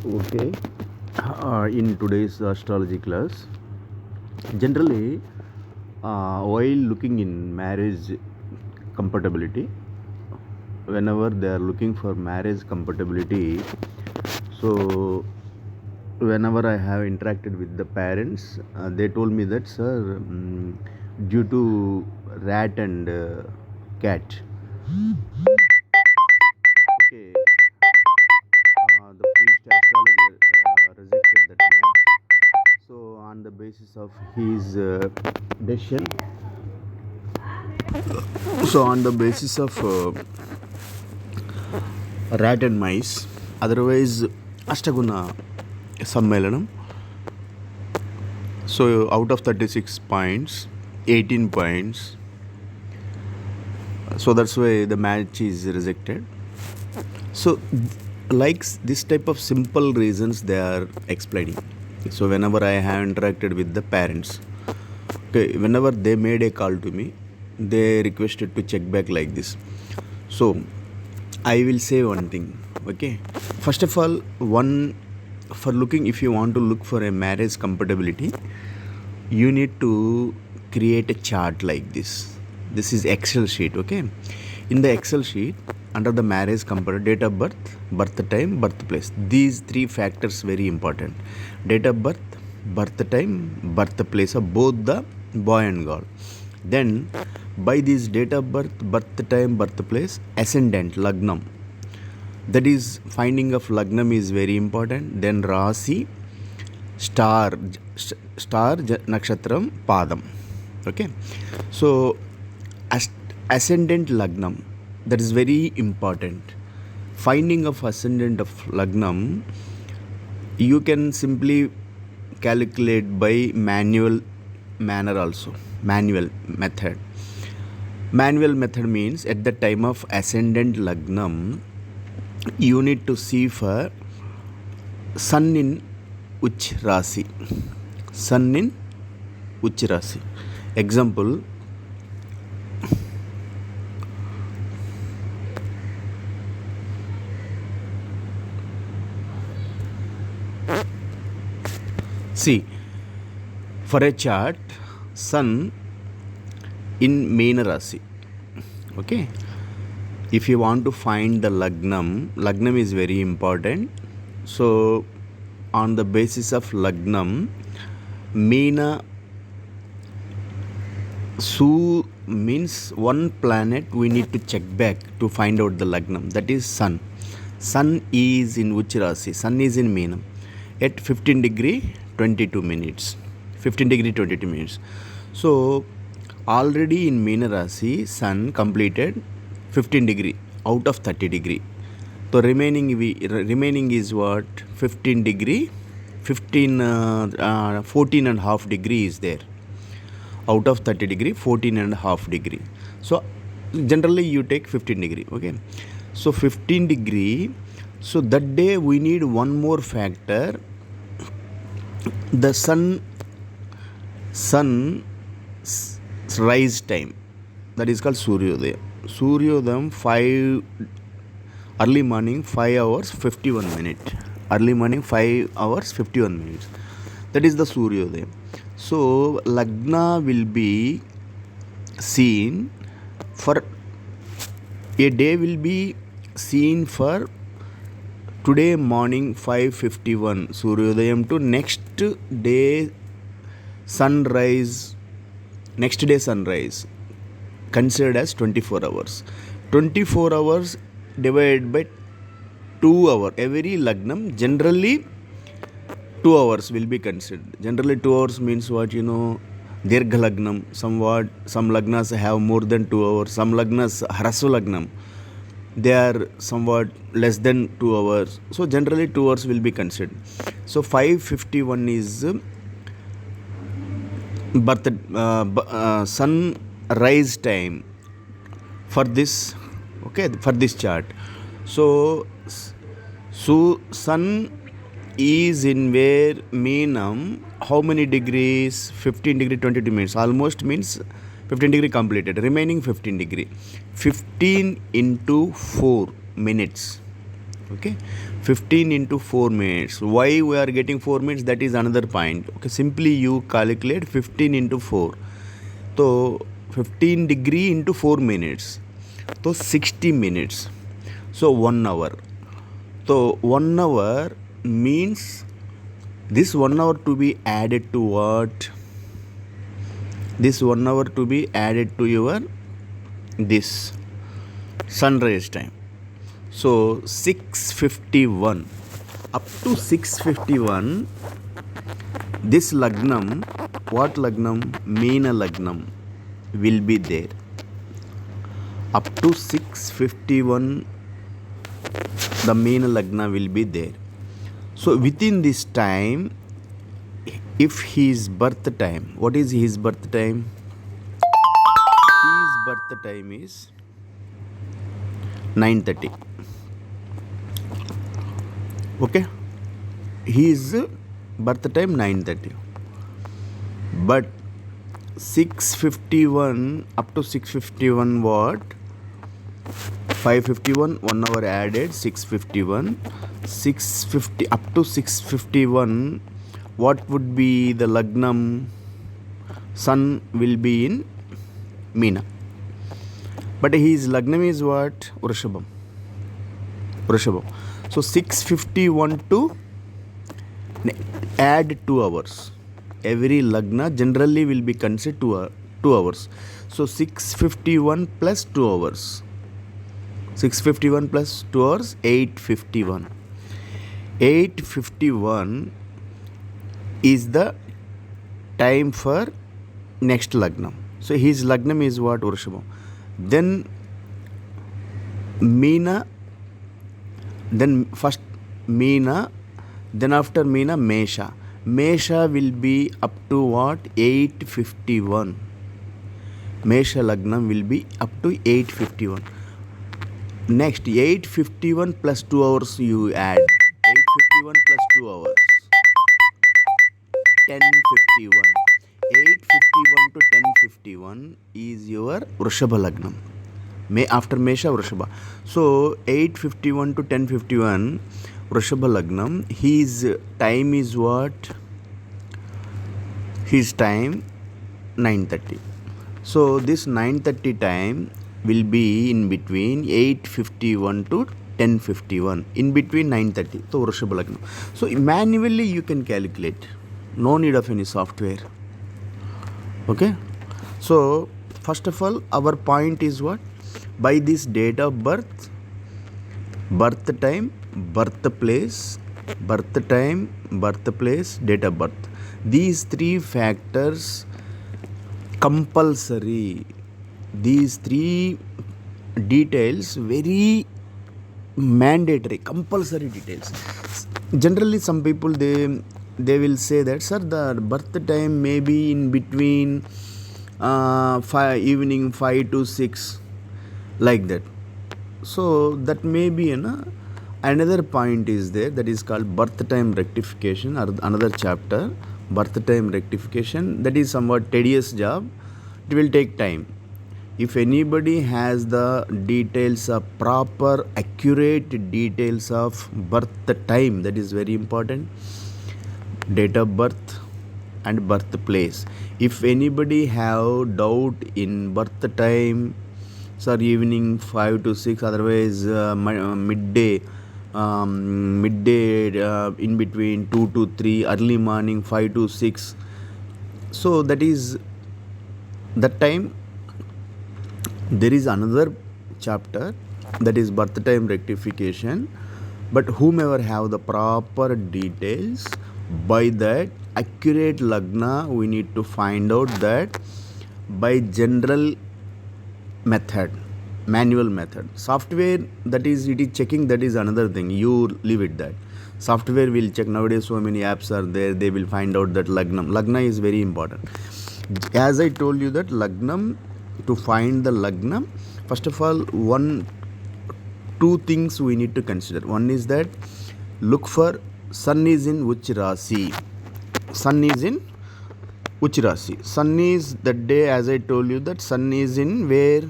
Okay. In today's astrology class, generally, while looking in marriage compatibility, whenever they are looking for marriage compatibility, so whenever I have interacted with the parents, they told me that, sir, due to rat and cat, okay, the priest astrologer rejected that match. So, on the basis of his decision, so on the basis of rat and mice, otherwise Ashtaguna Sammelanam. So, out of 36 points, 18 points. So, that's why the match is rejected. So, like this type of simple reasons they are explaining. So, whenever I have interacted with the parents, okay, whenever they made a call to me, they requested to check back like this. So, I will say one thing. Okay, first of all, one for looking, if you want to look for a marriage compatibility, you need to create a chart like this. This is Excel sheet. Okay, in the Excel sheet, under the marriage compatibility, date of birth, birth time, birthplace, these three factors very important. Date of birth time, birthplace of both the boy and girl. Then by this date of birth time, birthplace, ascendant lagnam, that is finding of lagnam is very important. Then rasi, star, nakshatram, padam. Okay, so ascendant lagnam, that is very important. Finding of ascendant of lagnam, you can simply calculate by manual manner also. Manual method. Manual method means at the time of ascendant lagnam, you need to see for sun in which rasi. Sun in which rasi. Example, see, for a chart, sun in Meena Rasi. Okay, if you want to find the lagnam is very important. So, on the basis of lagnam, Meena Su means one planet we need to check back to find out the lagnam. That is sun. Sun is in which Rasi? Sun is in Meenam at 15 degree 22 minutes. 15 degree 22 minutes. So, already in Meena Rasi, sun completed 15 degree out of 30 degree. So, remaining is what? 15 degree, 14 and a half degree is there. Out of 30 degree, 14 and a half degree. So, generally you take 15 degree. Okay. So, 15 degree. So, that day we need one more factor. The sun rise time, that is called Suryodaya. Suryodayam 5 early morning 5 hours 51 minutes. Early morning 5 hours 51 minutes. That is the Suryodaya. So Lagna will be seen for a day will be seen for today morning 5:51 Suryodayam to next day sunrise. Next day sunrise considered as 24 hours. 24 hours divided by 2 hours. Every lagnam generally 2 hours will be considered. Generally 2 hours means what, Dirgha lagnam. Somewhat some lagnas have more than 2 hours. Some lagnas hrasu lagnam, they are somewhat less than 2 hours. So generally 2 hours will be considered. So 5:51 is sunrise time for this. Okay, for this chart. So sun is in where Meenam, how many degrees? 15 degree 22 minutes. Almost means 15 degree completed. Remaining 15 degree. 15 into 4 minutes. Okay, 15 into 4 minutes. Why we are getting 4 minutes? That is another point. Okay, simply you calculate 15 into 4. So 15 degree into 4 minutes. So 60 minutes. So 1 hour. So 1 hour means this 1 hour to be added to what? This 1 hour to be added to your this sunrise time. So 6:51 up to 6:51 this Lagnam, what Lagnam? Meena Lagnam will be there. Up to 6:51 the Meena Lagna will be there. So within this time, if his birth time, what is his birth time? His birth time is 9:30. Okay, his birth time 9:30. But 6:51 up to 6:51 what? 5:51 1 hour added 6:51. 6:50 up to 6:51 what would be the Lagnam? Sun will be in Meena. But his Lagnam is what? Vrushabham. So 6:51 to add 2 hours. Every Lagna generally will be considered 2 hours. So 6:51 plus 2 hours. 6:51 plus 2 hours, 8:51. 8:51 is the time for next Lagnam. So his Lagnam is what? Vrushabham. Then Meena, then first Meena, then after Meena, Mesha. Mesha will be up to what? 8:51. Mesha Lagnam will be up to 8:51. Next 8:51 plus 2 hours you add. 8:51 plus 2 hours. 10:51. 8:51 to 10:51 is your Vrushabha Lagnam. After Mesha, Vrushabha. So 8:51 to 10:51 Vrushabha Lagnam. His time is what? His time 9:30. So this 9:30 time will be in between 8:51 to 10:51. In between 9:30. So Vrushabha Lagnam. So manually you can calculate. No need of any software. Okay. So first of all, our point is what? By this date of birth, birth time, birthplace, birth time, birthplace, date of birth. These three factors compulsory. These three details very mandatory, compulsory details. Generally, some people they will say that, sir, the birth time may be in between evening 5 to 6, like that. So that may be another point is there, that is called birth time rectification, or another chapter, birth time rectification. That is somewhat tedious job. It will take time. If anybody has the details of proper, accurate details of birth time, that is very important. Date of birth and birthplace. If anybody have doubt in birth time, sir, evening 5 to 6, otherwise midday, in between 2 to 3, early morning 5 to 6. So that is that time. There is another chapter, that is birth time rectification. But whomever have the proper details, by that accurate Lagna, we need to find out that by general method, manual method. Software, that is, it is checking, that is another thing. You leave it that. Software will check. Nowadays so many apps are there, they will find out that Lagnam. Lagna is very important. As I told you that Lagnam, to find the Lagnam, first of all, two things we need to consider. One is that look for Sun is in which Rasi. Sun is in which Rasi. Sun is that day, as I told you, that Sun is in where?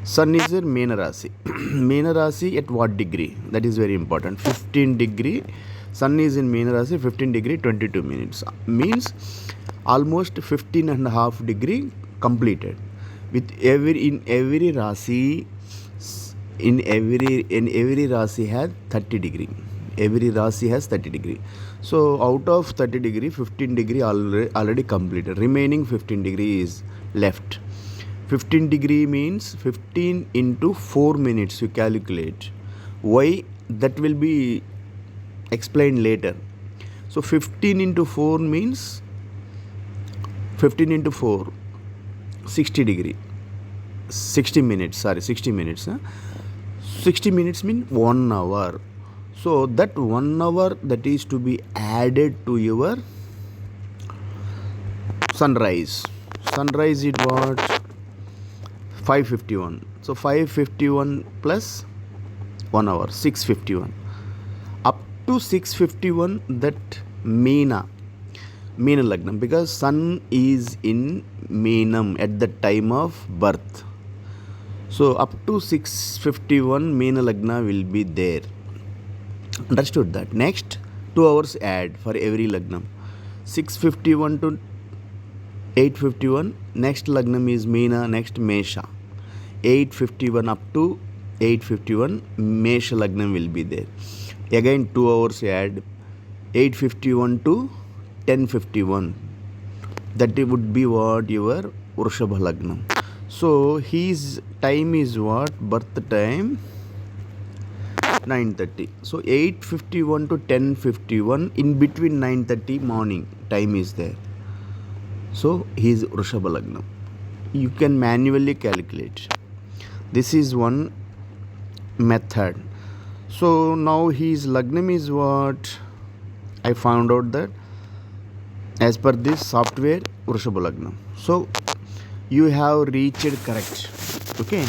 Sun is in Meena Rasi. Meena Rasi at what degree? That is very important. 15 degree. Sun is in Meena Rasi, 15 degree 22 minutes. Means almost 15 and a half degree completed. With every Rasi, in every Rasi has 30 degree. Every Rasi has 30 degree. So out of 30 degree, 15 degree already completed. Remaining 15 degree is left. 15 degree means 15 into 4 minutes you calculate. Why? That will be explained later. So 15 into 4 means 15 into 4, 60 degree. 60 minutes, sorry, 60 minutes. 60 minutes means 1 hour. So that 1 hour that is to be added to your sunrise. Sunrise is what? 5:51. So 5:51 plus 1 hour, 6:51. Up to 6:51 that Meena Lagnam, because sun is in Meenam at the time of birth. So up to 6:51 Meena Lagna will be there. Understood that? Next 2 hours add for every Lagnam. 6:51 to 8:51, next Lagnam is Meena, next Mesha. 8:51 up to 8:51 Mesha Lagnam will be there. Again 2 hours add. 8:51 to 10:51. That would be what? Your Vrushabha Lagnam. So his time is what? Birth time 9:30. So 8:51 to 10:51, in between 9:30 morning time is there. So he is Vrushabha Lagnam. You can manually calculate. This is one method. So now his Lagnam is what? I found out that as per this software, Vrushabha Lagnam. So you have reached correct. Okay.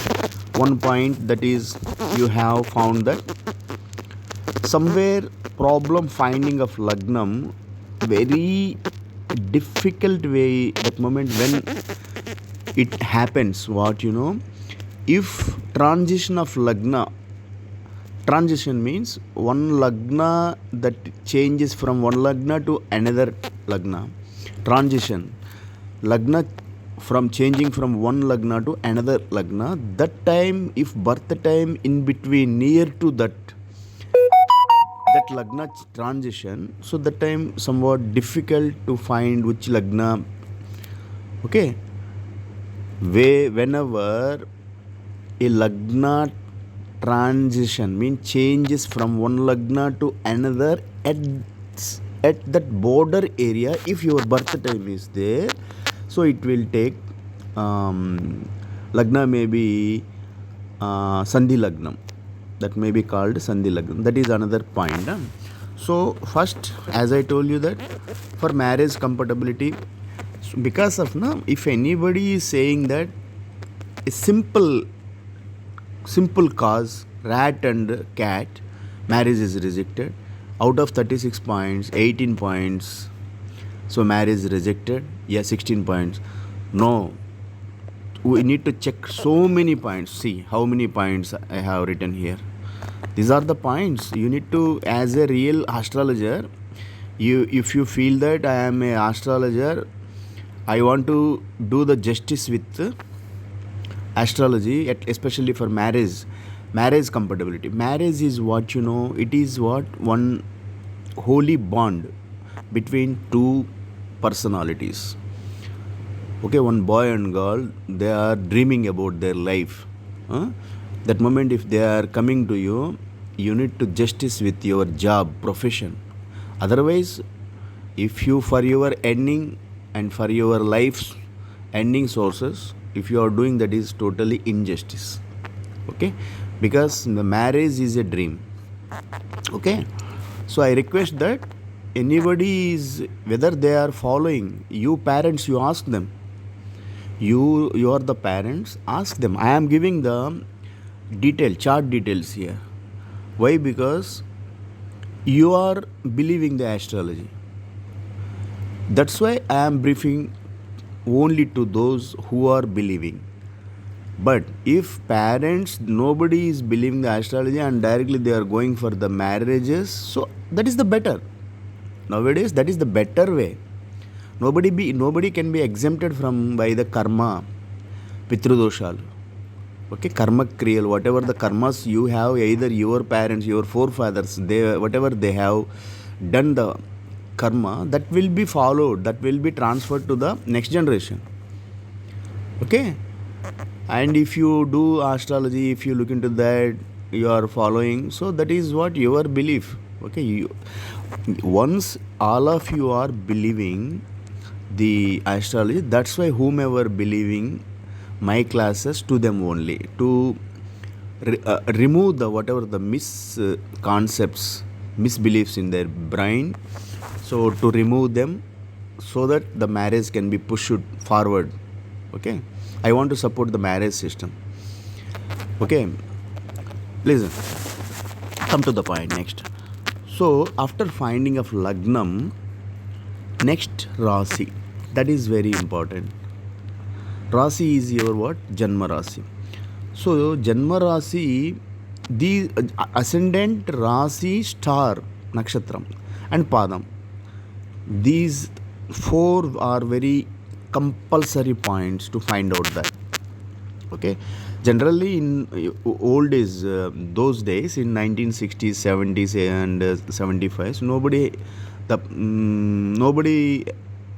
One point, that is you have found that somewhere problem finding of Lagnam very difficult way that moment when it happens. What if transition of Lagna, transition means one Lagna that changes from one Lagna to another Lagna. Transition, Lagna from changing from one Lagna to another Lagna. That time, if birth time in between near to that Lagna transition, so that time somewhat difficult to find which Lagna. Okay, whenever a Lagna transition means changes from one Lagna to another at that border area, if your birth time is there, so it will take Lagna may be Sandhi Lagnam. That may be called Sandhi Lagnam. That is another point. So first, as I told you that for marriage compatibility, because of if anybody is saying that a simple cause, rat and cat, marriage is rejected, out of 36 points, 18 points, so marriage is rejected, 16 points. No, we need to check so many points. See how many points I have written here. These are the points you need to, as a real astrologer, if you feel that I am a astrologer, I want to do the justice with astrology, especially for marriage compatibility. Marriage is what it is what one holy bond between two personalities. Okay, one boy and girl, they are dreaming about their life. That moment, if they are coming to you, you need to justice with your job, profession. Otherwise, if you, for your ending and for your life's ending sources, if you are doing that, is totally injustice. Okay, because the marriage is a dream. Okay, so I request that anybody is, whether they are following, you parents, you ask them. You are the parents, ask them. I am giving the chart details here. Why? Because you are believing the astrology. That's why I am briefing only to those who are believing. But if parents, nobody is believing the astrology and directly they are going for the marriages, so that is the better. Nowadays, that is the better way. Nobody can be exempted from by the karma, pitrudoshal. Okay, karma kriyal, whatever the karmas you have, either your parents, your forefathers, they whatever they have done the karma, that will be followed, that will be transferred to the next generation. Okay, and if you do astrology, if you look into that, you are following, so that is what your belief. Okay, once all of you are believing the astrology, that's why whomever believing my classes, to them only, to remove the whatever the misconcepts, misbeliefs in their brain, so to remove them, so that the marriage can be pushed forward. Okay, I want to support the marriage system. Okay, listen, come to the point next. So after finding of Lagnam, next Rasi, that is very important. Rasi is your what? Janma Rasi. So Janma Rasi, the ascendant Rasi, star, Nakshatram and Padam. These four are very compulsory points to find out that. Okay, generally in old days, those days in 1960s, 70s and 75s, nobody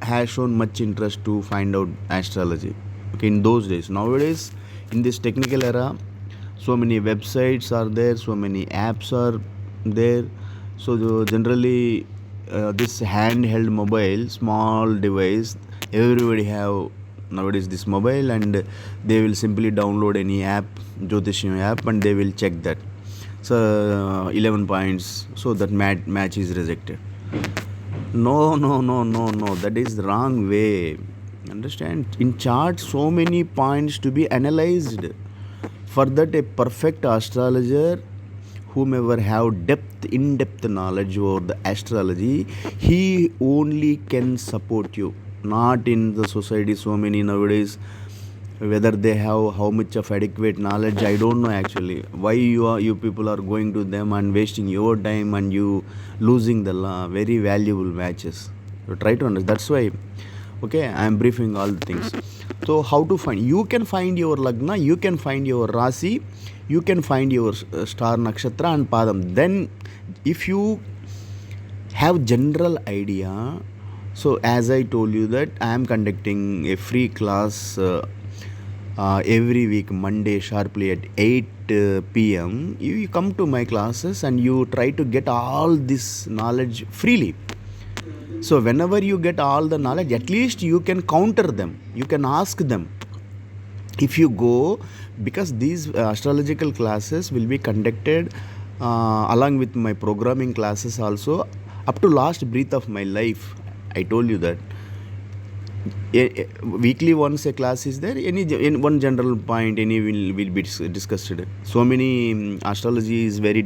has shown much interest to find out astrology. Okay, in those days. Nowadays, in this technical era, so many websites are there, so many apps are there. So generally, this handheld mobile, small device, everybody have nowadays this mobile, and they will simply download any app, Jyotisham app, and they will check that. So 11 points, so that match is rejected. No, that is the wrong way. Understand? In chart, so many points to be analyzed. For that, a perfect astrologer, whomever have in-depth knowledge over the astrology, he only can support you. Not in the society, so many nowadays, whether they have how much of adequate knowledge, I don't know actually. Why you people are going to them and wasting your time, and you losing the very valuable matches. So try to understand. That's why, okay, I am briefing all the things. So how to find? You can find your Lagna, you can find your Rasi, you can find your star, Nakshatra and Padam. Then if you have general idea, so as I told you that I am conducting a free class every week, Monday sharply at 8 p.m. You come to my classes and you try to get all this knowledge freely. So whenever you get all the knowledge, at least you can counter them, you can ask them. If you go, because these astrological classes will be conducted along with my programming classes also, up to last breath of my life. I told you that. Weekly once a class is there, in one general point any will be discussed. So many astrology is very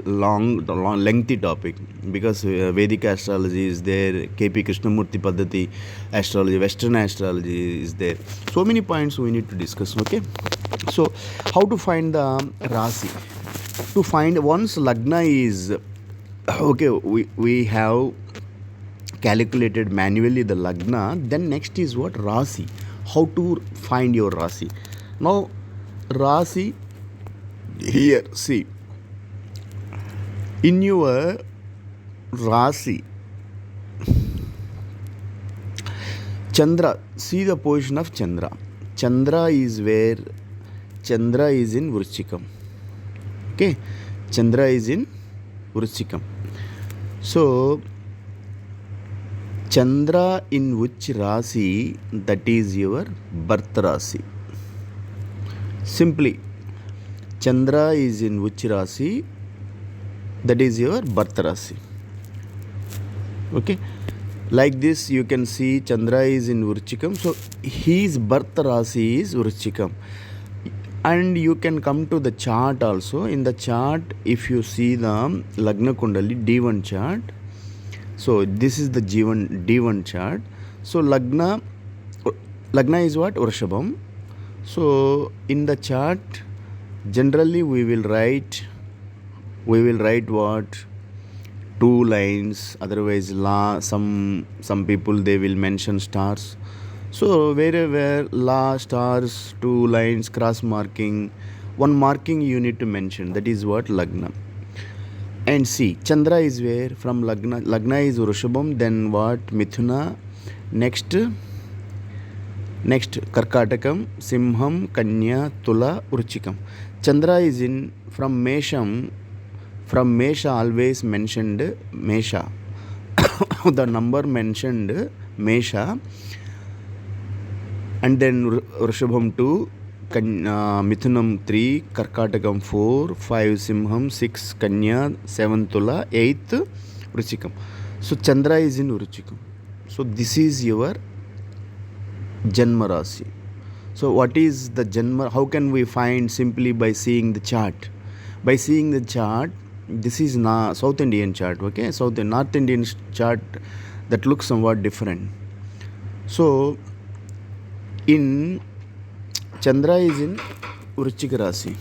long lengthy topic, because Vedic astrology is there, KP Krishnamurti Paddhati astrology, Western astrology is there. So many points we need to discuss. Okay, so how to find the Rasi? To find once Lagna is okay, we have calculated manually the Lagna. Then next is what? Rasi. How to find your Rasi? Now Rasi, here see, in your Rasi, Chandra, see the position of Chandra. Chandra is where? Chandra is in Vrishchikam. Okay, Chandra is in Vrishchikam. So Chandra in which Rasi? That is your birth Rasi. Simply, Chandra is in which Rasi? That is your birth Rasi. Okay, like this you can see Chandra is in Vrishchikam, so his birth Rasi is Vrishchikam. And you can come to the chart also. In the chart, if you see the Lagna Kundali D1 chart, so this is the D1 chart. So Lagna is what? Vrishabham. So in the chart, generally we will write what, two lines, otherwise some people they will mention stars. So wherever la, stars, two lines, cross marking, one marking you need to mention, that is what lagna. And see, Chandra is where from lagna. Lagna is Vrishabham, then what, Mithuna, next Karkatakam, Simham, Kanya, Tula, Urchikam. Chandra is in from Mesham. From Mesha always mentioned Mesha. The number mentioned Mesha, and then Vrishabham 2, Mithunam 3, Karkatakam 4, 5 Simham, 6 Kanya, 7 Tula, 8 Vruchikam. So Chandra is in Vruchikam. So this is your Janma Rasi. So what is the Janma? How can we find? Simply by seeing the chart. By seeing the chart, this is South Indian chart, okay? North Indian chart, that looks somewhat different. So in Chandra is in Vrichika Rasi.